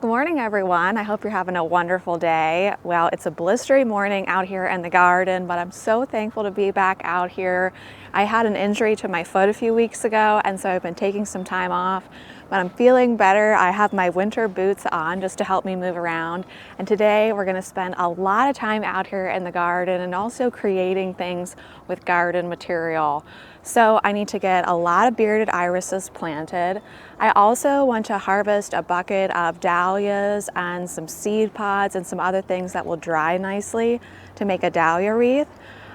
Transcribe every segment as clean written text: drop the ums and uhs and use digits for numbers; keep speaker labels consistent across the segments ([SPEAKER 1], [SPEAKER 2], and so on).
[SPEAKER 1] Good morning, everyone. I hope you're having a wonderful day. Well, it's a blistery morning out here in the garden, but I'm so thankful to be back out here. I had an injury to my foot a few weeks ago, and so I've been taking some time off, but I'm feeling better. I have my winter boots on just to help me move around. And today we're gonna spend a lot of time out here in the garden and also creating things with garden material. So I need to get a lot of bearded irises planted. I also want to harvest a bucket of dahlias and some seed pods and some other things that will dry nicely to make a dahlia wreath.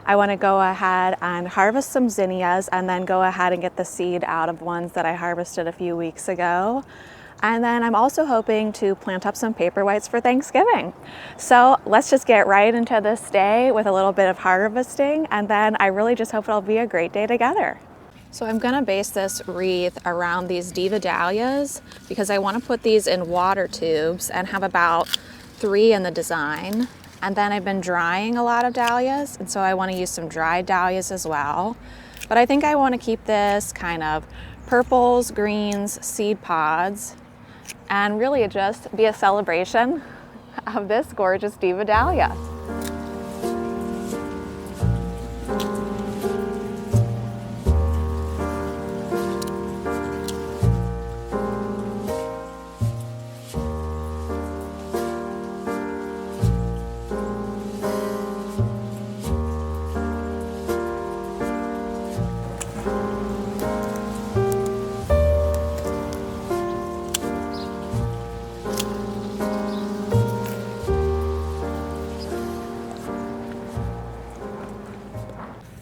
[SPEAKER 1] I want to go ahead and harvest some zinnias and then go ahead and get the seed out of ones that I harvested a few weeks ago. And then I'm also hoping to plant up some paperwhites for Thanksgiving. So let's just get right into this day with a little bit of harvesting, and then I really just hope it'll be a great day together. So I'm gonna base this wreath around these diva dahlias because I wanna put these in water tubes and have about 3 in the design. And then I've been drying a lot of dahlias, and so I wanna use some dried dahlias as well. But I think I wanna keep this kind of purples, greens, seed pods, and really just be a celebration of this gorgeous diva dahlia.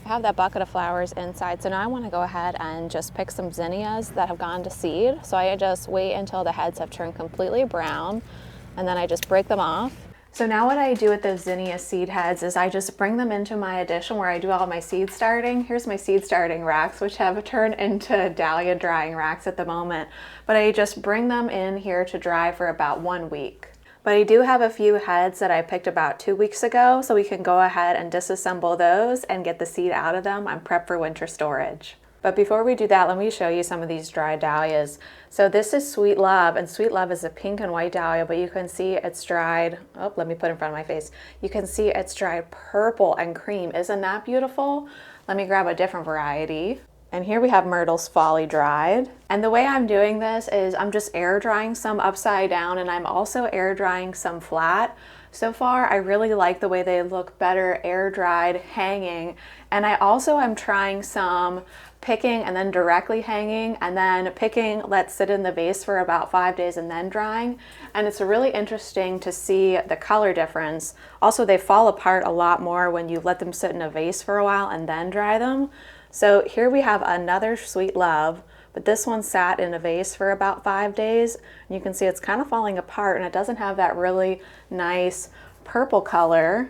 [SPEAKER 1] I have that bucket of flowers inside, so now I want to go ahead and just pick some zinnias that have gone to seed. So I just wait until the heads have turned completely brown, and then I just break them off. So now what I do with those zinnia seed heads is I just bring them into my addition where I do all my seed starting. Here's my seed starting racks, which have turned into dahlia drying racks at the moment. But I just bring them in here to dry for about 1 week. But I do have a few heads that I picked about 2 weeks ago, so we can go ahead and disassemble those and get the seed out of them and prep for winter storage. But before we do that, let me show you some of these dried dahlias. So this is Sweet Love, and Sweet Love is a pink and white dahlia, but you can see it's dried, oh, let me put it in front of my face. You can see it's dried purple and cream. Isn't that beautiful? Let me grab a different variety. And here we have Myrtle's Folly dried. And the way I'm doing this is I'm just air drying some upside down, and I'm also air drying some flat. So far, I really like the way they look better air dried hanging. And I also am trying some picking and then directly hanging, and then picking, let sit in the vase for about 5 days and then drying. And it's really interesting to see the color difference. Also, they fall apart a lot more when you let them sit in a vase for a while and then dry them. So here we have another Sweet Love, but this one sat in a vase for about 5 days. And you can see it's kind of falling apart, and it doesn't have that really nice purple color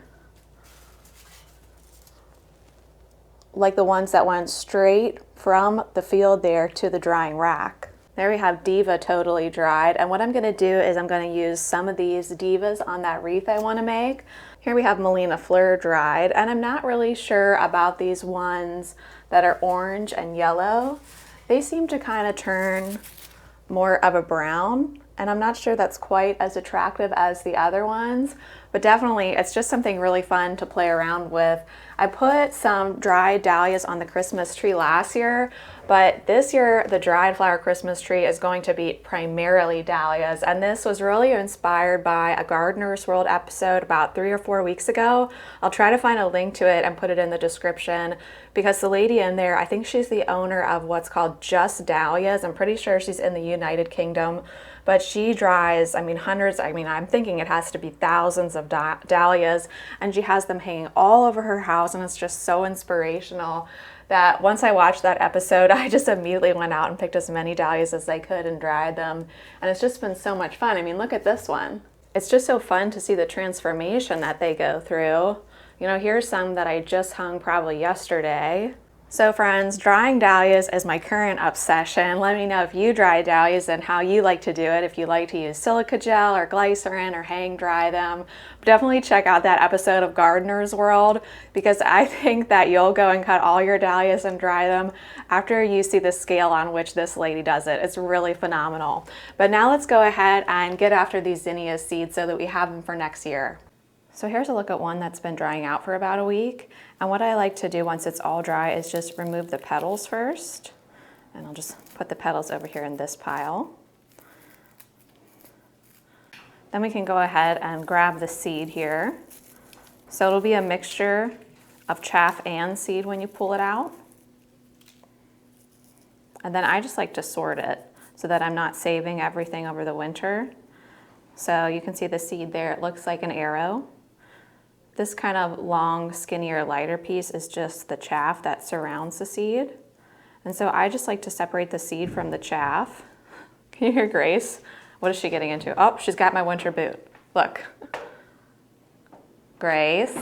[SPEAKER 1] like the ones that went straight from the field there to the drying rack. There we have Diva totally dried, and what I'm going to do is I'm going to use some of these Divas on that wreath I want to make. Here we have Melina Fleur dried, and I'm not really sure about these ones that are orange and yellow. They seem to kind of turn more of a brown, and I'm not sure that's quite as attractive as the other ones, but definitely it's just something really fun to play around with. I put some dried dahlias on the Christmas tree last year, but this year the dried flower Christmas tree is going to be primarily dahlias, and this was really inspired by a Gardener's World episode about 3 or 4 weeks ago. I'll try to find a link to it and put it in the description, because the lady in there, I think she's the owner of what's called Just Dahlias. I'm pretty sure she's in the United Kingdom, but she dries, hundreds, I'm thinking it has to be thousands of dahlias, and she has them hanging all over her house, and it's just so inspirational that once I watched that episode, I just immediately went out and picked as many dahlias as I could and dried them, and it's just been so much fun. Look at this one. It's just so fun to see the transformation that they go through. Here's some that I just hung probably yesterday. So friends, drying dahlias is my current obsession. Let me know if you dry dahlias and how you like to do it. If you like to use silica gel or glycerin or hang dry them. Definitely check out that episode of Gardener's World, because I think that you'll go and cut all your dahlias and dry them after you see the scale on which this lady does it. It's really phenomenal. But now let's go ahead and get after these zinnia seeds so that we have them for next year. So here's a look at one that's been drying out for about a week. And what I like to do once it's all dry is just remove the petals first. And I'll just put the petals over here in this pile. Then we can go ahead and grab the seed here. So it'll be a mixture of chaff and seed when you pull it out. And then I just like to sort it so that I'm not saving everything over the winter. So you can see the seed there, it looks like an arrow. This kind of long, skinnier, lighter piece is just the chaff that surrounds the seed. And so I just like to separate the seed from the chaff. Can you hear Grace? What is she getting into? Oh, she's got my winter boot. Look. Grace.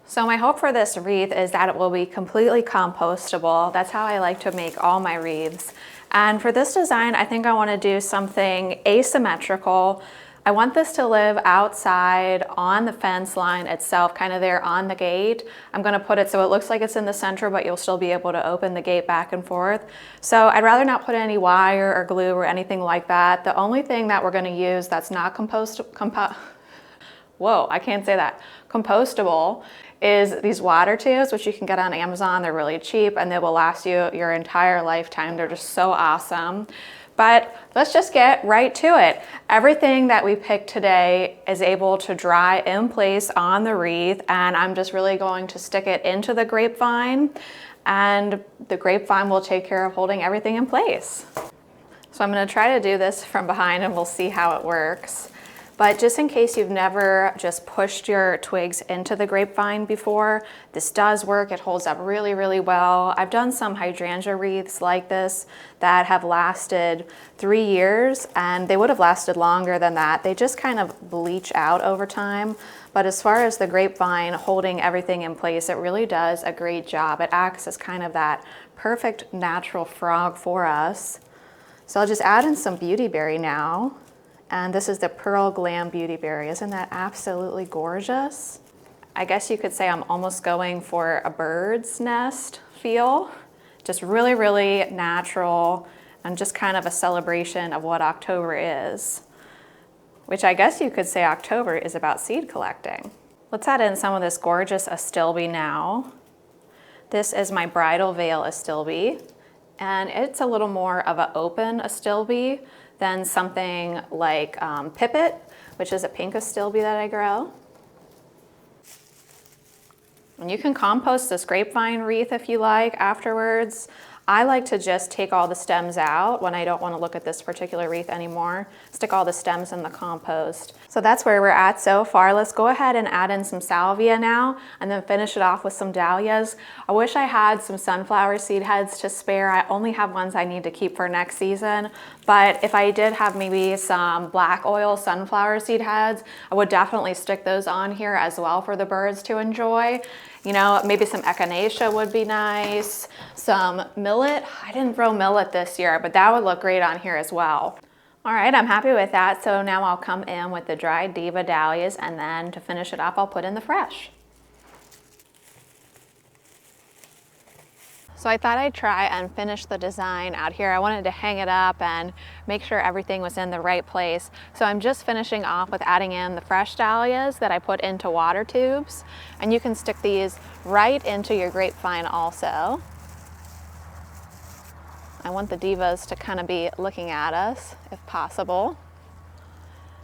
[SPEAKER 1] So my hope for this wreath is that it will be completely compostable. That's how I like to make all my wreaths. And for this design, I think I want to do something asymmetrical. I want this to live outside on the fence line itself, kind of there on the gate. I'm going to put it so it looks like it's in the center, but you'll still be able to open the gate back and forth. So I'd rather not put any wire or glue or anything like that. The only thing that we're going to use that's not compostable is these water tubes, which you can get on Amazon. They're really cheap and they will last you your entire lifetime. They're just so awesome. But let's just get right to it. Everything that we picked today is able to dry in place on the wreath, and I'm just really going to stick it into the grapevine, and the grapevine will take care of holding everything in place. So I'm going to try to do this from behind and we'll see how it works. But just in case you've never just pushed your twigs into the grapevine before, this does work. It holds up really, really well. I've done some hydrangea wreaths like this that have lasted 3 years, and they would have lasted longer than that. They just kind of bleach out over time. But as far as the grapevine holding everything in place, it really does a great job. It acts as kind of that perfect natural frog for us. So I'll just add in some beautyberry now. And this is the Pearl Glam Beautyberry. Isn't that absolutely gorgeous? I guess you could say I'm almost going for a bird's nest feel. Just really, really natural and just kind of a celebration of what October is. Which I guess you could say October is about seed collecting. Let's add in some of this gorgeous astilbe now. This is my Bridal Veil astilbe. And it's a little more of an open astilbe than something like Pipit, which is a pink astilbe that I grow. And you can compost this grapevine wreath if you like afterwards. I like to just take all the stems out when I don't want to look at this particular wreath anymore. Stick all the stems in the compost. So that's where we're at so far. Let's go ahead and add in some salvia now and then finish it off with some dahlias. I wish I had some sunflower seed heads to spare. I only have ones I need to keep for next season. But if I did have maybe some black oil sunflower seed heads, I would definitely stick those on here as well for the birds to enjoy. You know, maybe some echinacea would be nice. Some millet. I didn't grow millet this year, but that would look great on here as well. All right, I'm happy with that. So now I'll come in with the dried diva dahlias, and then to finish it off, I'll put in the fresh. So I thought I'd try and finish the design out here. I wanted to hang it up and make sure everything was in the right place. So I'm just finishing off with adding in the fresh dahlias that I put into water tubes. And you can stick these right into your grapevine also. I want the divas to kind of be looking at us if possible.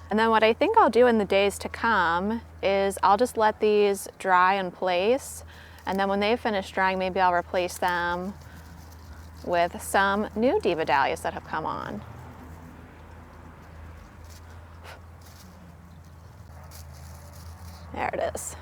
[SPEAKER 1] And then what I think I'll do in the days to come is I'll just let these dry in place. And then when they finish drying, maybe I'll replace them with some new diva dahlias that have come on. There it is.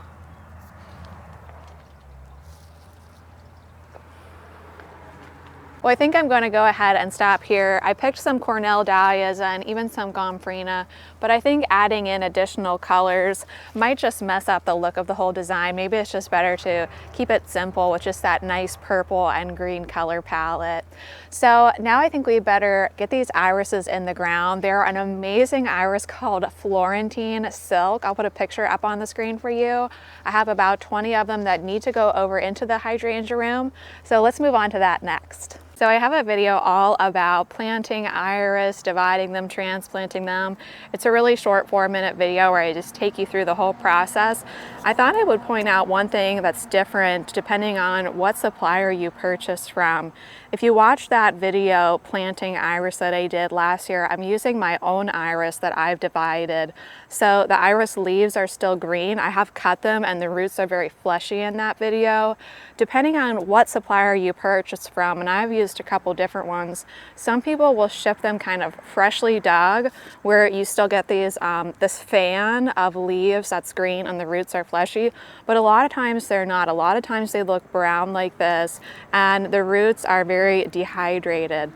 [SPEAKER 1] Well, I think I'm going to go ahead and stop here. I picked some Cornell dahlias and even some gomphrena, but I think adding in additional colors might just mess up the look of the whole design. Maybe it's just better to keep it simple with just that nice purple and green color palette. So now I think we better get these irises in the ground. They're an amazing iris called Florentine Silk. I'll put a picture up on the screen for you. I have about 20 of them that need to go over into the hydrangea room. So let's move on to that next. So I have a video all about planting iris, dividing them, transplanting them. It's a really short 4-minute video where I just take you through the whole process. I thought I would point out one thing that's different depending on what supplier you purchase from. If you watch that video planting iris that I did last year, I'm using my own iris that I've divided. So the iris leaves are still green. I have cut them and the roots are very fleshy in that video. Depending on what supplier you purchase from, and I've used a couple different ones, some people will ship them kind of freshly dug, where you still get these this fan of leaves that's green and the roots are fleshy, but a lot of times they're not. A lot of times they look brown like this and the roots are very dehydrated.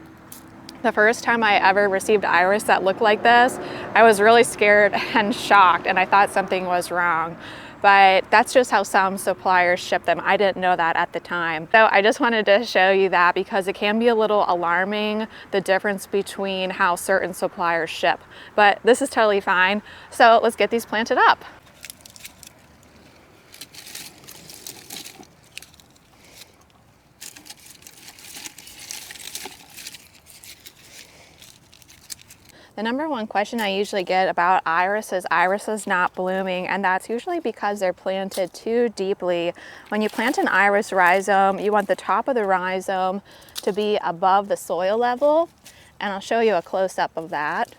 [SPEAKER 1] The first time I ever received iris that looked like this, I was really scared and shocked and I thought something was wrong. But that's just how some suppliers ship them. I didn't know that at the time. So I just wanted to show you that because it can be a little alarming, the difference between how certain suppliers ship. But this is totally fine. So let's get these planted up. The number one question I usually get about irises not blooming, and that's usually because they're planted too deeply. When you plant an iris rhizome, you want the top of the rhizome to be above the soil level, and I'll show you a close-up of that.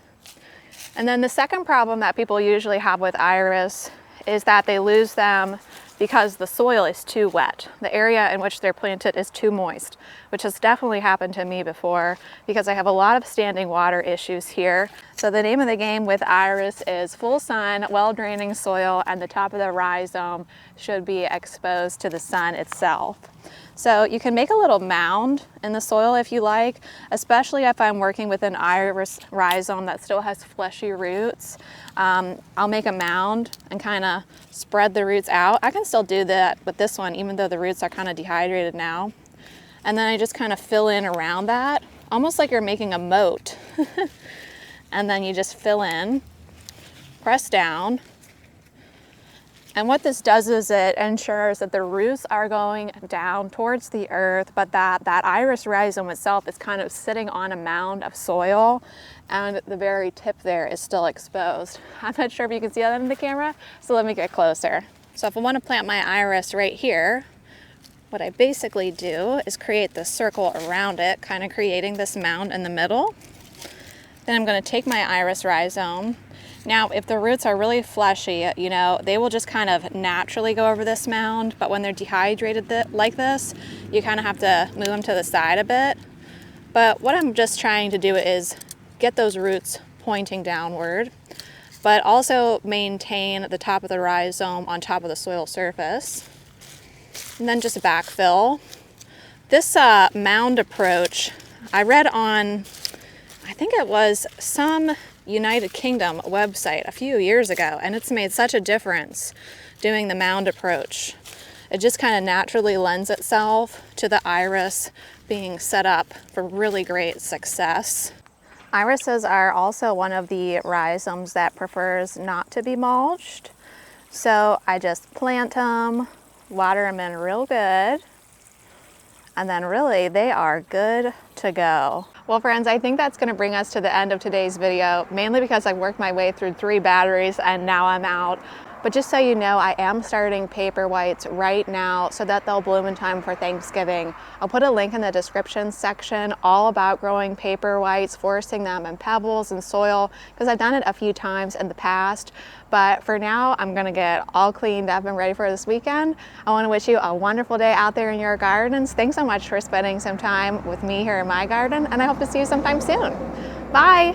[SPEAKER 1] And then the second problem that people usually have with iris is that they lose them because the soil is too wet. The area in which they're planted is too moist, which has definitely happened to me before because I have a lot of standing water issues here. So the name of the game with iris is full sun, well-draining soil, and the top of the rhizome should be exposed to the sun itself. So you can make a little mound in the soil if you like, especially if I'm working with an iris rhizome that still has fleshy roots. I'll make a mound and kind of spread the roots out. I can still do that with this one, even though the roots are kind of dehydrated now. And then I just kind of fill in around that, almost like you're making a moat. And then you just fill in, press down. And what this does is it ensures that the roots are going down towards the earth, but that iris rhizome itself is kind of sitting on a mound of soil, and the very tip there is still exposed. I'm not sure if you can see that in the camera, so let me get closer. So if I want to plant my iris right here, what I basically do is create the circle around it, kind of creating this mound in the middle. Then I'm going to take my iris rhizome. Now, if the roots are really fleshy, you know, they will just kind of naturally go over this mound, but when they're dehydrated like this, you kind of have to move them to the side a bit. But what I'm just trying to do is get those roots pointing downward, but also maintain the top of the rhizome on top of the soil surface. And then just backfill. This mound approach, I read on, I think it was some United Kingdom website a few years ago, and it's made such a difference doing the mound approach. It just kind of naturally lends itself to the iris being set up for really great success. Irises are also one of the rhizomes that prefers not to be mulched. So I just plant them, water them in real good, and then really they are good to go. Well friends, I think that's gonna bring us to the end of today's video, mainly because I've worked my way through 3 batteries and now I'm out. But just so you know, I am starting paper whites right now so that they'll bloom in time for Thanksgiving. I'll put a link in the description section all about growing paper whites, forcing them in pebbles and soil, because I've done it a few times in the past. But for now, I'm gonna get all cleaned up and ready for this weekend. I wanna wish you a wonderful day out there in your gardens. Thanks so much for spending some time with me here in my garden, and I hope to see you sometime soon. Bye.